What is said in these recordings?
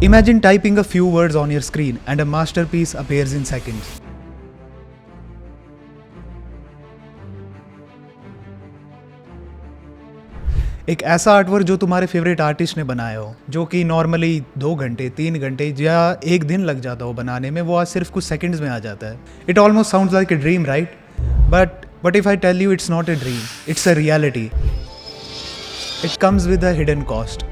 Imagine typing a few words on your screen and a masterpiece appears in seconds. एक ऐसा artwork जो तुम्हारे favourite artist ने बनाया हो, जो कि नॉर्मली 2 घंटे 3 घंटे या एक दिन लग जाता हो बनाने में, वो आज सिर्फ कुछ सेकंड्स में आ जाता है. It almost sounds like a dream, right? But what if I tell you it's not a dream, it's a reality. It comes with a hidden cost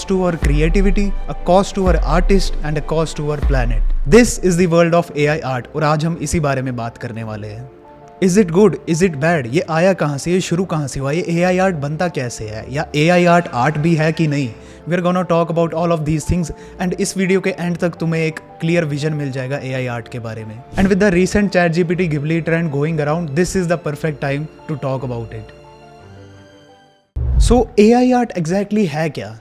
to our creativity, a cost to our artist and a cost to our planet. This is the world of AI art और आज हम इसी बारे में बात करने वाले हैं. Is it good? Is it bad? ये आया कहाँ से, ये शुरू कहाँ से हुआ, ये AI art बनता कैसे है, या AI art भी है कि नहीं? We are gonna talk about all of these things and इस वीडियो के एंड तक तुम्हें एक क्लियर विजन मिल जाएगा AI art के बारे में. And with the recent ChatGPT Ghibli trend going around, this is the perfect time to talk about it. So AI art exactly है क्या?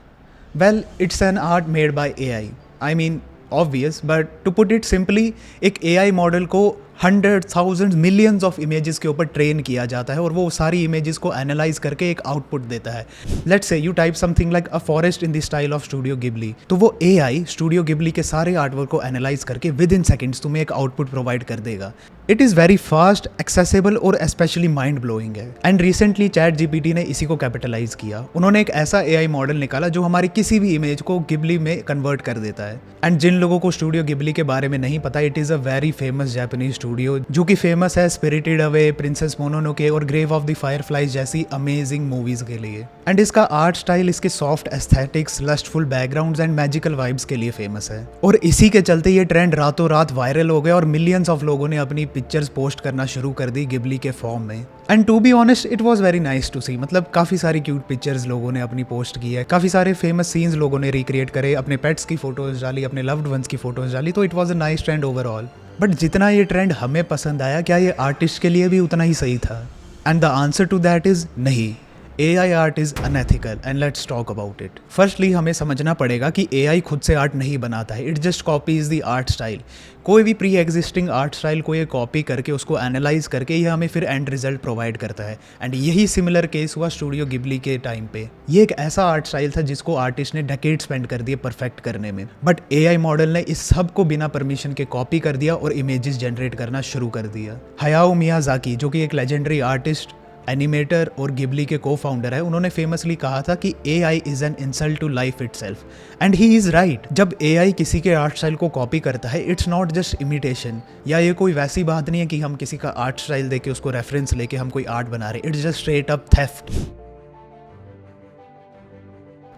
Well, it's an art made by AI. I mean, obvious, but to put it simply, एक AI model को 100,000 millions of images के ऊपर train किया जाता है और वो सारी इमेजेस को एनालाइज करके एक आउटपुट देता है. Let's say you type something like a forest in the style of studio Ghibli, तो वो AI स्टूडियो गिबली के सारे आर्टवर्क को एनालाइज करके विद इन सेकेंड्स तुम्हें एक आउटपुट प्रोवाइड कर देगा. It is very fast, accessible और स्पेशली माइंड ब्लोइंग है. एंड रिसेंटली ChatGPT ने इसी को कैपिटलाइज किया. उन्होंने एक ऐसा AI मॉडल निकाला जो हमारी किसी भी इमेज को गिबली में कन्वर्ट कर देता है. एंड जिन लोगों को स्टूडियो गिबली के बारे में नहीं पता, it is a very famous Japanese studio जो कि फेमस है स्पिरिटेड अवे, प्रिंसेस मोनोनोके और ग्रेव ऑफ द फायरफ्लाइज जैसी अमेजिंग मूवीज के लिए. एंड इसका आर्ट स्टाइल इसके soft aesthetics, lustful backgrounds and magical vibes के लिए फेमस है. और इसी के चलते ये ट्रेंड रातों रात वायरल हो गया और मिलियंस ऑफ लोगों ने अपनी पिक्चर्स पोस्ट करना शुरू कर दी गिबली के फॉर्म में. And to be honest, it was very nice to see. मतलब काफ़ी सारी क्यूट पिक्चर्स लोगों ने अपनी पोस्ट की है, काफ़ी सारे फेमस सीन्स लोगों ने रिक्रिएट करे, अपने पेट्स की फोटोज डाली, अपने लव्ड वंस की फोटोज डाली. तो it was a nice trend overall. But जितना ये ट्रेंड हमें पसंद आया, क्या ये आर्टिस्ट के लिए भी उतना ही सही था? And the answer to that is नहीं. AI art is unethical and let's talk about it. Firstly हमें समझना पड़ेगा कि AI खुद से आर्ट नहीं बनाता है. It just copies the art style. कोई भी प्री एग्जिस्टिंग आर्ट स्टाइल को ये कॉपी करके उसको एनालाइज करके ये हमें फिर एंड रिजल्ट प्रोवाइड करता है. एंड यही सिमिलर केस हुआ स्टूडियो गिबली के टाइम पे. ये एक ऐसा आर्ट स्टाइल था जिसको आर्टिस्ट ने डेकेड स्पेंड कर दिए परफेक्ट करने में. बट AI मॉडल ने इस सब को बिना परमिशन के कॉपी कर दिया और इमेजेस जनरेट करना शुरू कर दिया. हयाओ मियाजाकी, जो कि एक लेजेंडरी आर्टिस्ट, एनिमेटर और गिबली के को फाउंडर है, उन्होंने फेमसली कहा था कि AI is an insult to life itself. And he is right. जब AI किसी के आर्ट स्टाइल को कॉपी करता है, इट्स नॉट जस्ट इमिटेशन, या ये कोई वैसी बात नहीं है कि हम किसी का आर्ट स्टाइल देके उसको रेफरेंस लेके हम कोई आर्ट बना रहे. It's just straight up theft.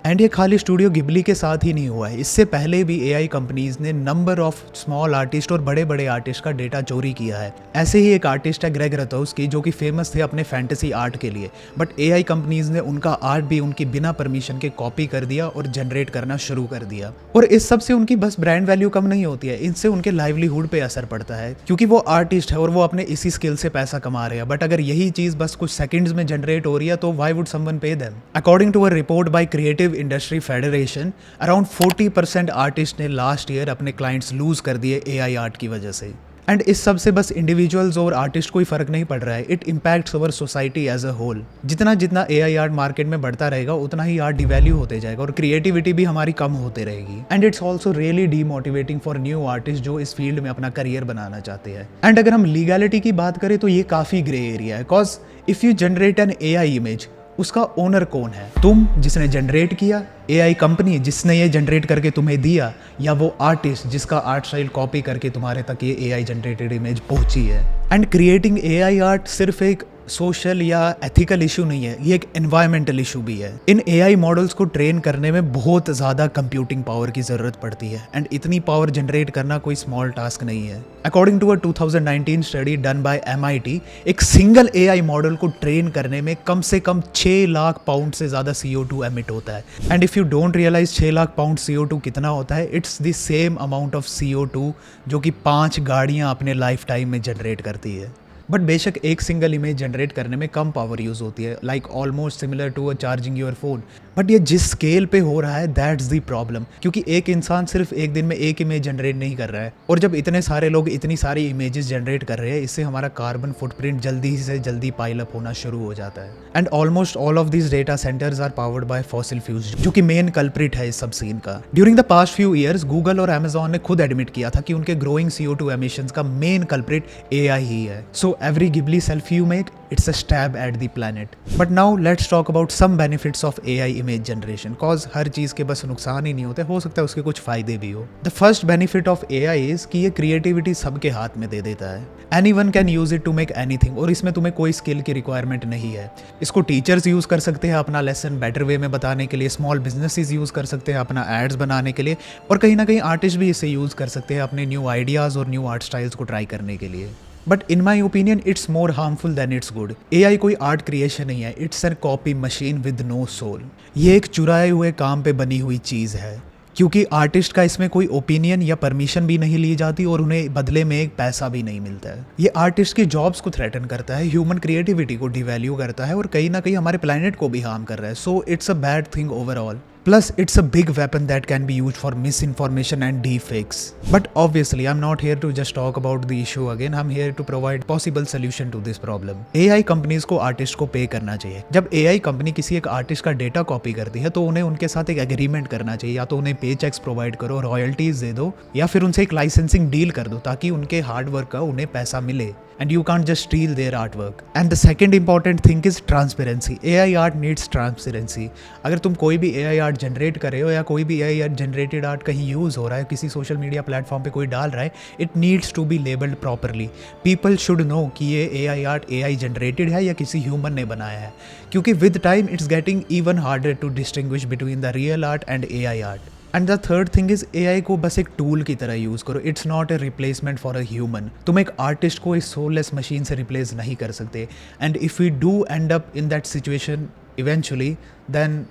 And ये खाली स्टूडियो गिबली के साथ ही नहीं हुआ है. इससे पहले भी AI कंपनीज ने नंबर ऑफ स्मॉल आर्टिस्ट और बड़े बड़े आर्टिस्ट का डेटा चोरी किया है. ऐसे ही एक आर्टिस्ट है ग्रेग रतोस्की, जो कि फेमस थे अपने फैंटेसी आर्ट के लिए. बट AI कंपनीज ने उनका आर्ट भी उनकी बिना परमिशन के कॉपी कर दिया और जनरेट करना शुरू कर दिया. और इस सब से उनकी बस ब्रांड वैल्यू कम नहीं होती है, इनसे उनके लाइवलीहुड पे असर पड़ता है, क्योंकि वो आर्टिस्ट है और वो अपने इसी स्किल से पैसा कमा रहे हैं. बट अगर यही चीज़ बस कुछ सेकंड्स में जनरेट हो रही है, तो why would someone pay them? According to a report by creative industry federation, around 40% artist ने लास्ट ईयर अपने क्लाइंट्स लूज कर दिए AI आर्ट की वजह से. एंड इस सब से बस इंडिविजुअल्स और आर्टिस्ट कोई फर्क नहीं पड़ रहा है. It impacts our society as a whole. जितना जितना AI आर्ट मार्केट में बढ़ता रहेगा, उतना ही आर्ट डिवैल्यू होते जाएगा और क्रिएटिविटी भी हमारी कम होते रहेगी. And it's also really demotivating for new artist जो इस फील्ड में अपना करियर बनाना चाहते हैं. एंड अगर हम लीगैलिटी की बात करें तो ये काफ़ी ग्रे एरिया है. Because if you generate N AI image, उसका ओनर कौन है? तुम जिसने जनरेट किया, AI कंपनी जिसने ये जनरेट करके तुम्हें दिया, या वो आर्टिस्ट जिसका आर्ट स्टाइल कॉपी करके तुम्हारे तक ये AI जनरेटेड इमेज पहुंची है? एंड क्रिएटिंग AI आर्ट सिर्फ एक सोशल या एथिकल इशू नहीं है, ये एक एनवायरमेंटल इशू भी है. इन AI मॉडल्स को ट्रेन करने में बहुत ज़्यादा कंप्यूटिंग पावर की ज़रूरत पड़ती है. एंड इतनी पावर जनरेट करना कोई स्मॉल टास्क नहीं है. According to a 2019 study done by MIT, एक सिंगल AI मॉडल को ट्रेन करने में कम से कम 6 लाख पाउंड से ज़्यादा CO2 एमिट होता है. And if you don't realize 6 lakh pound CO2 कितना होता है, it's the same amount of CO2 जो कि 5 गाड़ियाँ अपने लाइफ टाइम में जनरेट करती है. बट बेशक एक सिंगल इमेज जनरेट करने में कम पावर यूज़ होती है, like almost similar to a charging your phone. But ये जिस स्केल पे हो रहा है दैट्स द प्रॉब्लम, क्योंकि एक इंसान सिर्फ एक दिन में एक इमेज जनरेट नहीं कर रहा है, और जब इतने सारे लोग इतनी सारी इमेजेस जनरेट कर रहे हैं, इससे हमारा कार्बन फुटप्रिंट जल्दी से जल्दी पाइल अप होना शुरू हो जाता है। And almost all of this data centers are powered by fossil fuels, जो कि मेन कल्प्रिट है इस सब सीन का। During the past few years Google और अमेजॉन ने खुद एडमिट किया था कि उनके ग्रोइंग CO2 एमिशंस का मेन कल्प्रिट AI ही है। So every Ghibli selfie you make, it's a stab at the planet. But now let's talk about some benefits of AI image generation, cause हर चीज़ के बस नुकसान ही नहीं होते, हो सकता है उसके कुछ फायदे भी हो। The first benefit of AI is कि ये क्रिएटिविटी सबके हाथ में दे देता है। Anyone can use it to make anything, और इसमें तुम्हें कोई स्किल की रिक्वायरमेंट नहीं है। इसको टीचर्स यूज़ कर सकते हैं अपना लेसन बेटर वे में बताने के लिए, स्मॉल बिजनेसेस यूज़ कर सकते हैं अपना एड्स बनाने के लिए, और कहीं ना कहीं आर्टिस्ट भी इसे यूज़ कर सकते हैं अपने न्यू आइडियाज़ और न्यू आर्ट स्टाइल्स को ट्राई करने के लिए। But in my opinion it's more harmful than it's good. AI कोई आर्ट क्रिएशन नहीं है, it's an copy machine with no soul. ये एक चुराए हुए काम पे बनी हुई चीज़ है, क्योंकि आर्टिस्ट का इसमें कोई ओपिनियन या परमिशन भी नहीं ली जाती, और उन्हें बदले में एक पैसा भी नहीं मिलता है। ये आर्टिस्ट की जॉब्स को थ्रेटन करता है, ह्यूमन क्रिएटिविटी को डिवैल्यू करता है, और कहीं ना कहीं हमारे प्लैनेट को भी हार्म कर रहा है। So it's a bad thing overall. Plus, it's a big weapon that can be used for misinformation and deepfakes. But obviously, I'm not here to just talk about the issue again. I'm here to provide possible solution to this problem. AI companies को artist को पे करना चाहिए। जब AI company किसी एक artist का data copy करती है, तो उन्हें उनके साथ एक एग्रीमेंट करना चाहिए, या तो उन्हें पे चेक्स प्रोवाइड करो, रॉयल्टीज दे दो, या फिर उनसे एक लाइसेंसिंग डील कर दो, ताकि उनके हार्डवर्क का उन्हें पैसा मिले। And you can't just steal their artwork. And the second important thing is transparency. AI art needs transparency. अगर तुम कोई भी AI art जनरेट कर रहे हो, या कोई भी AI art जनरेटेड आर्ट कहीं यूज़ हो रहा है, किसी सोशल मीडिया प्लेटफॉर्म पे कोई डाल रहा है, it needs to be labelled properly. People should know कि ये AI आर्ट AI जनरेटेड है या किसी ह्यूमन ने बनाया है, क्योंकि with time it's getting even harder to distinguish between the real art and AI art. And the third thing is AI को बस एक टूल की तरह यूज़ करो, it's not a replacement for a human. तुम एक आर्टिस्ट को इस सोललेस मशीन से रिप्लेस नहीं कर सकते। And if we do end up in that situation eventually, then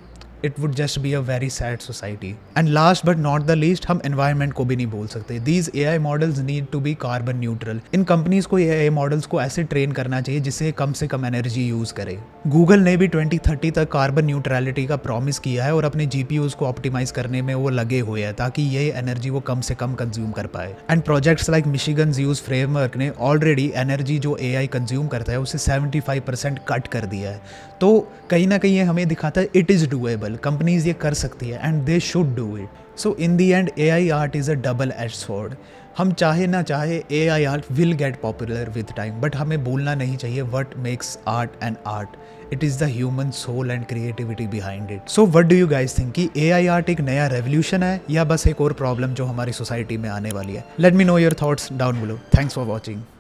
it would just be a very sad society. And last but not the least, हम environment को भी नहीं बोल सकते। These AI models need to be carbon neutral. इन companies को AI models को ऐसे ट्रेन करना चाहिए जिससे कम से कम एनर्जी यूज़ करे। गूगल ने भी 2030 तक कार्बन न्यूट्रलिटी का प्रॉमिस किया है, और अपने GPUs को ऑप्टिमाइज करने में वो लगे हुए हैं, ताकि ये एनर्जी वो कम से कम कंज्यूम कर पाए। And projects like Michigan use framework ने ऑलरेडी एनर्जी जो AI कंज्यूम करता है उसे 75% कट कर दिया है। तो कहीं ना कहीं ये हमें दिखाता है इट इज़ डूएबल, कंपनीज ये कर सकती है, and they should do it. So in the end AI art is a double edged sword. हम चाहे ना चाहे AI art will get popular with time, but हमें भूलना नहीं चाहिए what makes art an art. It is the human soul and creativity behind it. So what do you guys think कि AI art एक नया रेवोल्यूशन है, या बस एक और प्रॉब्लम जो हमारी सोसाइटी में आने वाली है? Let me know your thoughts down below. Thanks for watching.